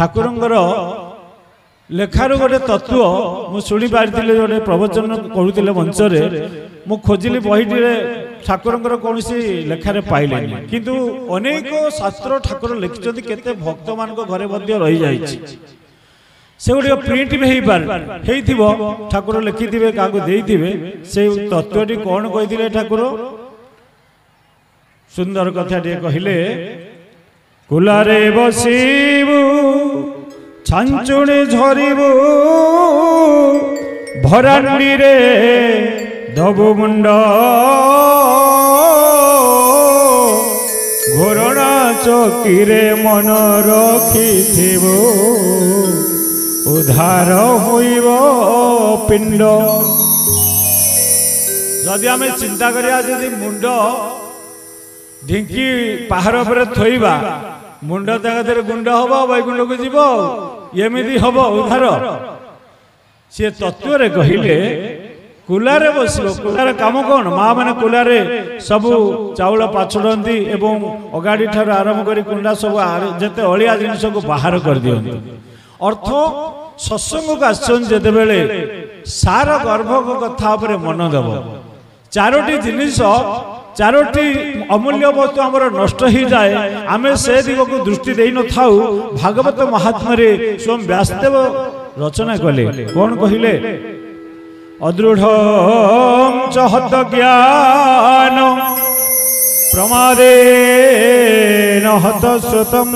ठाकुरंगर लेखार गोटे तत्व मु शुणी पारी गोटे प्रवचन करुले मंचरे मु खोजिली बहीटी ठाकुरंगर कौन लेखार पाइले किंतु अनेक शास्त्र ठाकुर लिखिं केते भक्त मान घरे मध्य रही जाइछि से गुड़ प्रिंट भी हो ठाकुर लिखिथे क्या देते से तत्वटी कौन कही ठाकुर सुंदर कथा कहले कुलारे बसिबू छांचुणी झरिबू भरांडी रे दबु मुंड घोरणा चौकी रे मन रखिथिबू उधार होइब पिंड जदि आम चिंता करिया जदि मुंड ढिंकी पहाड़ पर थोइबा मुंड ताकत गुंड हम वैकुंठ को जीव एमती हम उधार सी तत्व कहले कुलारे बस कुलार काम कौन माँ मैंने कुलारे सबू चाउल पाछुड़ती एवं अगाड़ी ठार आरंभ कर कुंडा सब जिते अलिया जिनस को बाहर कर दियंती अर्थ सत्संग को आसबले सार गर्भ कथा मन देव चारोटी जिनिस चारोटी अमूल्य वस्तु आमर नष्ट हो जाए आम से दिग को दृष्टि दे न था भागवत महात्मा स्वयं व्यासदेव रचना कले कौन कहले अदृढ़ चहत ज्ञान प्रमादे हत श्रुतम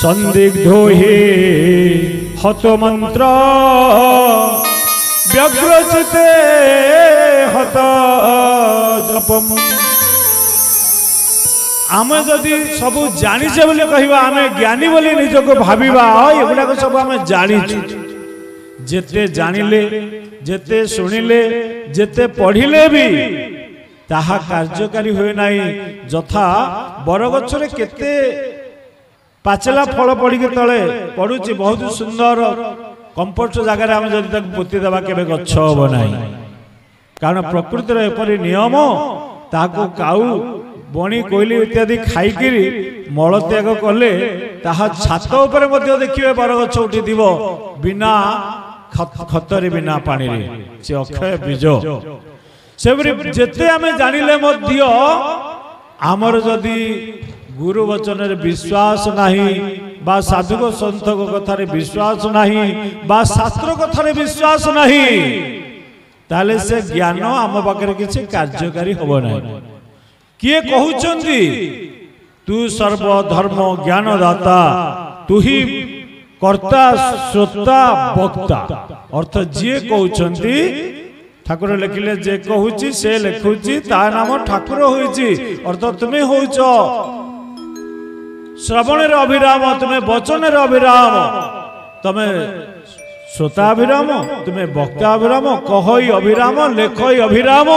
संदिग्धो हि हत मंत्र व्यग्रचिते हत जपम आम जदि सब जानिचे बोले कहवा आम ज्ञानी बोली निजको भाविबा एगुड़ाक सब आम जानिछु जेते जानिले जेते सुनिले जेते पढ़िले भी ताहा कार्यकारी हुए नाही जथा बरगछरे केते पाचला फल पड़ी के तले पड़ुची बहुत सुंदर कंपोस्ट जगार आम जब तक पोती देवा के गछ हम ना कारण प्रकृतिर एपरी नियम ताको काऊ बणी कोईली इत्यादि खाईकिरी मल त्याग कले ताहा छात उपरे मध्य देखिए बरगछ उठी दिव बिना खतरे बिना पानी रे से अक्षय बीज से जेते आमे जानिले मध्य आमर जदि गुरु वचन विश्वास नहीं बा साधुक सन्थक कथार विश्वास नहीं बा शास्त्र कथार विश्वास नहीं ताले से ज्ञान आम पाखे किसी कार्यकारी हम ना किए कहउचंदी तू सर्वधर्म ज्ञानदाता तू ही कर्ता श्रोता वक्ता अर्थ जी कहउचंदी ठाकुर लिखिले जे कहूची से लिखुची ता नाम ठाकुर होइची अर्थ तुम्हें होइच श्रवण अभिराम तुम्हें वचन अभिराम तुम्हें श्रोता अभिराम तुम्हें वक्ता अभिराम कहई अभिराम लेखई अभिराम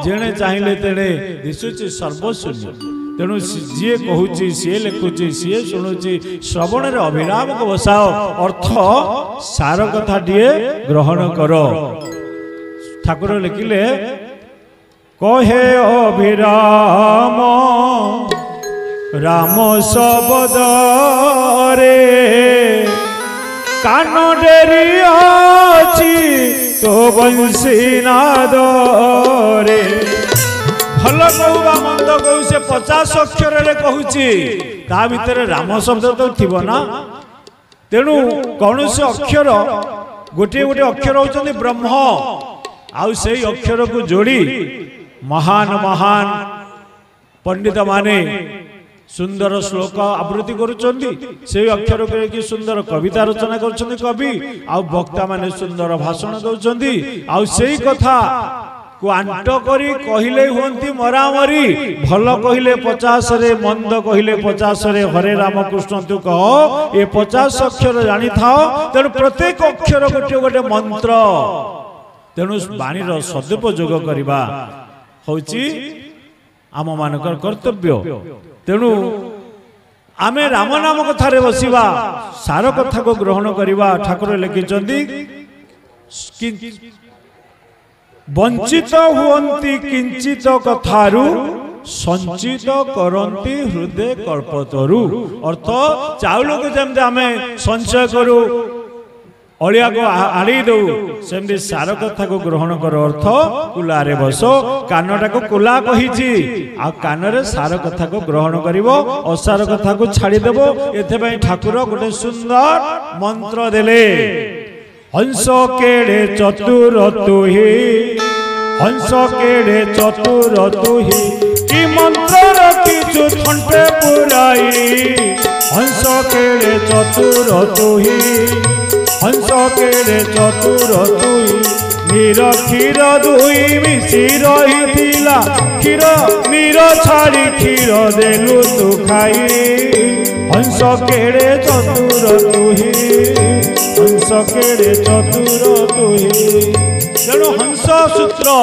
जेने चाहिए तेने दिशुची सर्वशून्य तेणु जी कहूची सी लिखुची सी शुणुची श्रवण अभिराम को बसाओ अर्थ सार कथा टीए ग्रहण कर ठाकुर लिखिले कहे अभिराम राम शब्द रे कान डेरी अछि तो बंशी नाद रे भल कहू बा मंद कहू से 50 अक्षर रे कहूची ता भीतर राम शब्द तो थिबो ना तेणु कौन से अक्षर गोटे गोटे अक्षर होचंदी ब्रह्म आउ से अक्षर को जोड़ी महान महान पंडित माने सुंदर श्लोक आवृत्ति करुचंदी से अक्षर की सुंदर कविता रचना करुचंदी कवि आउ वक्ता माने सुंदर भाषण दउचंदी आउ से कथा को आंट करी कहिले हुंती मरामरी भल कहिले 50 रे मंद कहिले 50 रे हरे राम कृष्ण तू कह ये 50 अक्षर जानी थाओ तेणु प्रत्येक अक्षर गोटे गोटे मंत्र तेणु वाणी सदुपयोग करवा होची आम मानकर कर्तव्य तेणु आमे राम नाम कथा रे बसिबा सार कथा को ग्रहण करवा ठाकुर लिखिचंदी वंचित हुअंती किंचित कथारु संचित करती हृदय कल्पतरु अर्थ चाउल को जमते आम संचय करू अलिया को आड़ी दौ सेमती सार कथा को ग्रहण कर अर्थ कुलारे बस कानटा को कुला कही आ कान रे सार कथा को ग्रहण करिवो असार कथा को छाड़ीदेव एथे ठाकुर गोटे सुंदर मंत्र देले हंस केड़े चतुर तुही हंस केड़े चतुर तुही कि मंत्र रखिछु थंटे पुराई हंस केड़े चतुर तुही हंस केड़े चतुर तुही नीर क्षीर दुई मिसी रही क्षीर नीर छाड़ी क्षीर देलु तू खाई हंस केड़े चतुर तुही हंस केड़े चतुर तुही तेणु हंस सूत्र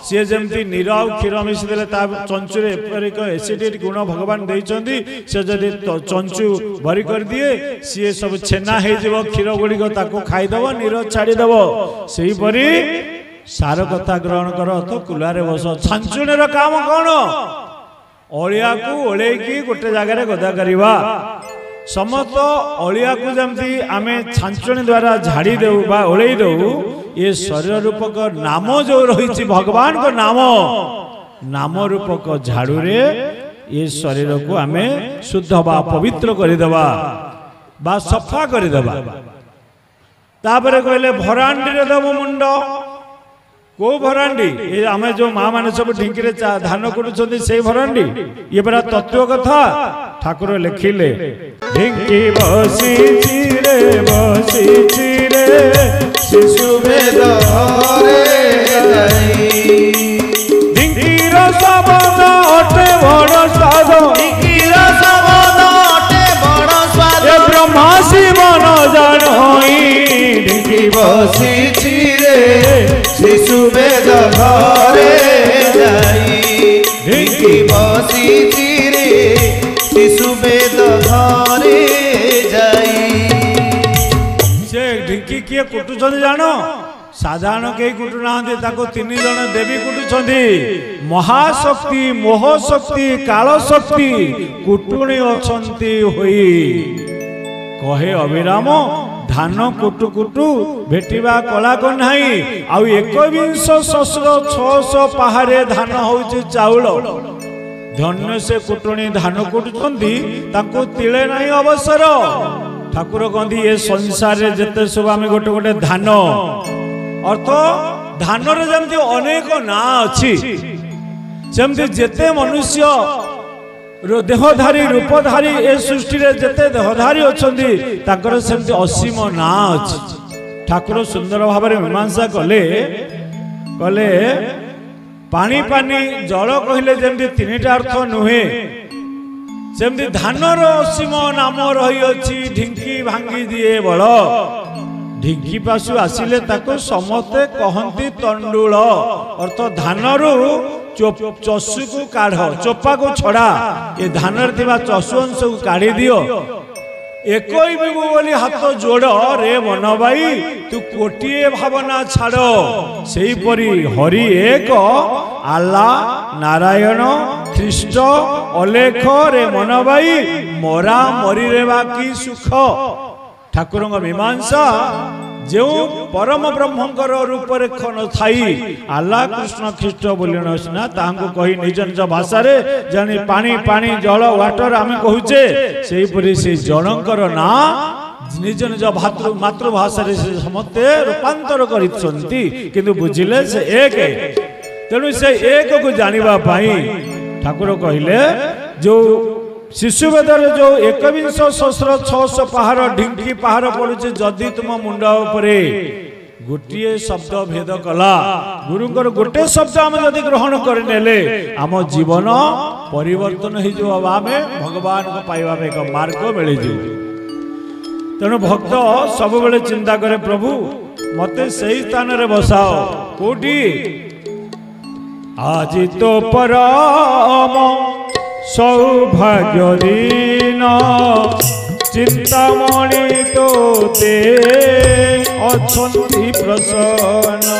सी जमी नीर आ क्षीर मिशीदे चंचुरे एपरिक एसिडिटी गुण भगवान देइचंदी से जदि चंचु भरी कर दिए सी सब छेना हो क्षीर गुड़िक खाईदेव नीर छाड़ीदेव से परी सार कथा ग्रहण कर तो कुलारे बस छांचुणीर काम कौन अलिया को ओल्लैकी गोटे जगार गदा करवा समस्त अलिया को जमती आम छांचुणी द्वारा झाड़ी देऊ बा ओल्लै देऊ ये शरीर रूपक नाम जो रही भगवान को नाम नाम रूपक झाड़ू रे ये शरीर को आम शुद्ध बा पवित्र करदेवा बा सफा करदेवा तापर कहले भरांडी रे देव मुंड को भरांडी ये आम जो माँ मैंने सब ढिंकी धान कुटुंट से भरांडी ये बड़ा तत्व कथा ठाकुर लिखिले ढिंकी बसी रे शिशु वेद ढिंकीर शब्द अटे बड़ स्वाद ढिंकीर शब्द अटे बड़ स्वाद ब्रह्मा शिव न जानई ढिंकी बसी रे शिशु वेद घरे जाई ढिंकी बसी रे शिशु वेद घरे जाई से ढिंकी किए कुटुछन जानो साधारण कई कुटु ना तीन जन देवी कुटुछंती महाशक्ति मोहशक्ति काल शक्ति कुटुणी अछंती होई कहे अभिराम धान कुटु कुटु भेटिबा कला को नहीं आउ 21 सहस्र 600 पहाड़े धान होउची चाउल धन्य से कुटुणी धान कुटुछंती ताको तिले नहीं अवसर ठाकुर कहती ये संसार रे जते सब आम गोटे गोटे धान अर्थ धान रे जमती अनेक ना अच्छी जमती जेते मनुष्य देहधारी रूपधारी ए सृष्टि रे जते देहधारी अछंती ताकर सेमती असीम ना अछि ठाकुर सुंदर भाव में मीमांसा कले कले पानी पानी जल कहले जमती तीनटा अर्थ नुहे सेमती धानर असीम नाम रही अछि ढिंकी भांगी दिए बल ढिंकी पासु आसिले ताको समते कहंती तंडुल अर्थ धानरू चषु को काढ़ चोपा को छड़ा ये धान चषु अंश को काढ़ी दियो एक बोली हाथ जोड़ रे मन भाई तू कोटिए भावना छाड़ से परी हरि एक आल्ला नारायण ख्रीष्ट अलेख रे मन भाई मरा मरी रे बाकी सुख ठाकुर मीमांसा जो परम ब्रह्मंकर रूप रेख न थाई आल्ला कृष्ण ख्रीष्ट बोलिन सिना तांको कही निज निज भाषा रे जानी पानी पानी जल वाटर आमे कहूचे सेही परि से जनकर ना निज निज मातृभाषा रे से समते रूपांतर करिसंती किंतु बुझिले से एक तेणु से एक को जानिबा पाई ठाकुर कहिले जो शिशु वेदर जो 21 सहस्र 600 पहाड़ ढिंकी पहाड़ पड़ुचे जदि तुम मुंड उपरे गोटे शब्द भेद कला गुरुंकर गोटे शब्द आम जदि ग्रहण करनेले आम जीवन परिवर्तन हो भगवान को पाइबा एक मार्ग मिल तेणु भक्त सब बेले चिंता करे प्रभु मते सही स्थान रे बसाओ कोटी आज तो परम सौभाग्य दिन चिंतामणि तोते अछंती प्रसन्न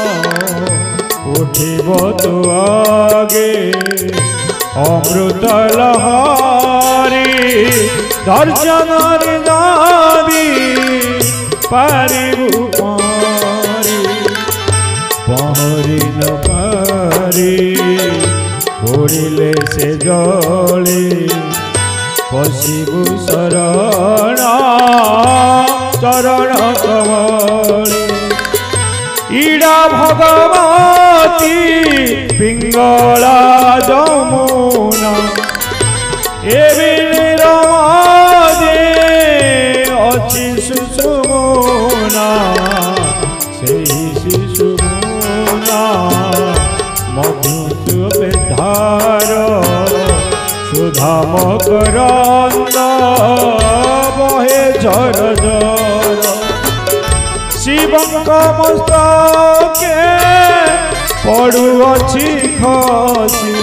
उठिब तो आगे अमृत लहरी दर्शन दादी पारिबु पारी पहरी न पारी उड़िले से जली पशिबु शरण चरण कमली इड़ा भगवती पिंगला जमुना एबिल रमादे अच्छी सुषुमुना से शिशुमुना मधु बेधार सुधा मकरंद बहे झर झर शिवंक मस्तके पड़ुअछि खसी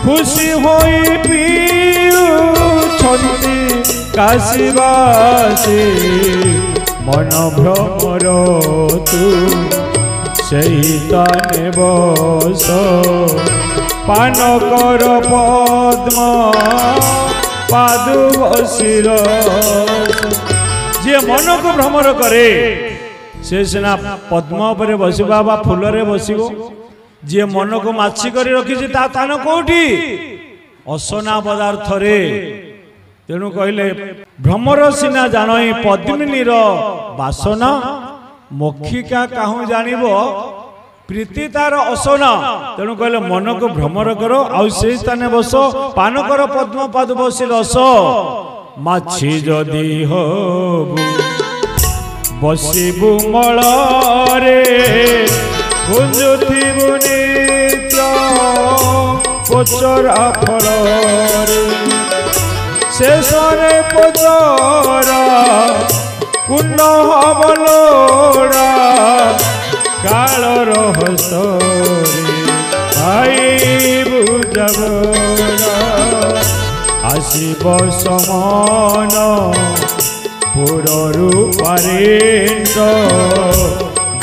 खुशी होई पिउछन्ति काशीवासी मन भ्रमर तू सेहि ताने बस पान कर पद्म पादु बसिर जे मन को भ्रमर करे से सिना पद्म पर बसिबा बा फूल रे बसिबो जे मन को माछी करी रखी ता तान कोठी असना पदार्थ रे तेणु कहले भ्रमर सिना जानई पद्मिनीर बासना मक्षिका काहू जानिबो प्रीति तार असना तेणु कहले मन को भ्रमर करो आउ से स्थाने बस पान कर पद्म पाद बसी रस माछी जदि होबु बसिबु मलरे गुंजुथिबु नित्य पोचरा फलरे शेषरे पोचरा कुंड हबलोड़ा कालर हस्तरे आईबु जबरा आशिब समान पुररु पारेन्द्र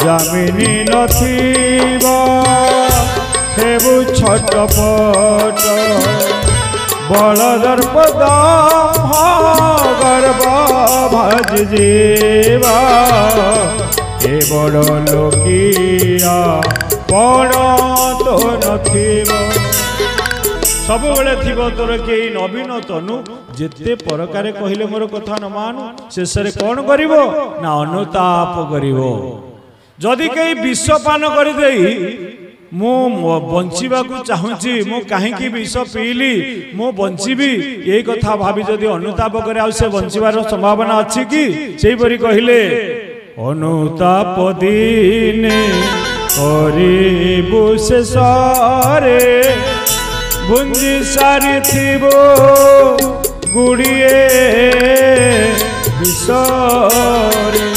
जामिनी नथिबा हेबु छटपट बलदर्प दाम गर्भ भज जीवा ए बड़ लोकिया पण तो नथिबा सब बेले थी तोर के नवीन तनु जिते परकारे कहले मोर कथा न मानु शेष कौन करिवो ना अनुताप करिवो जदि कई विषपान कर देई मु बंचिबा को चाहूची मु काहेकि विष पीली मु बंचिबी यही कथा भाभी जदि अनुताप करे आ से बंचिबार संभावना अछि कि सेही परि कहिले अनुताप दिने करिबु शेषरे गुंजी सारी थीबो गुड़िए विषरे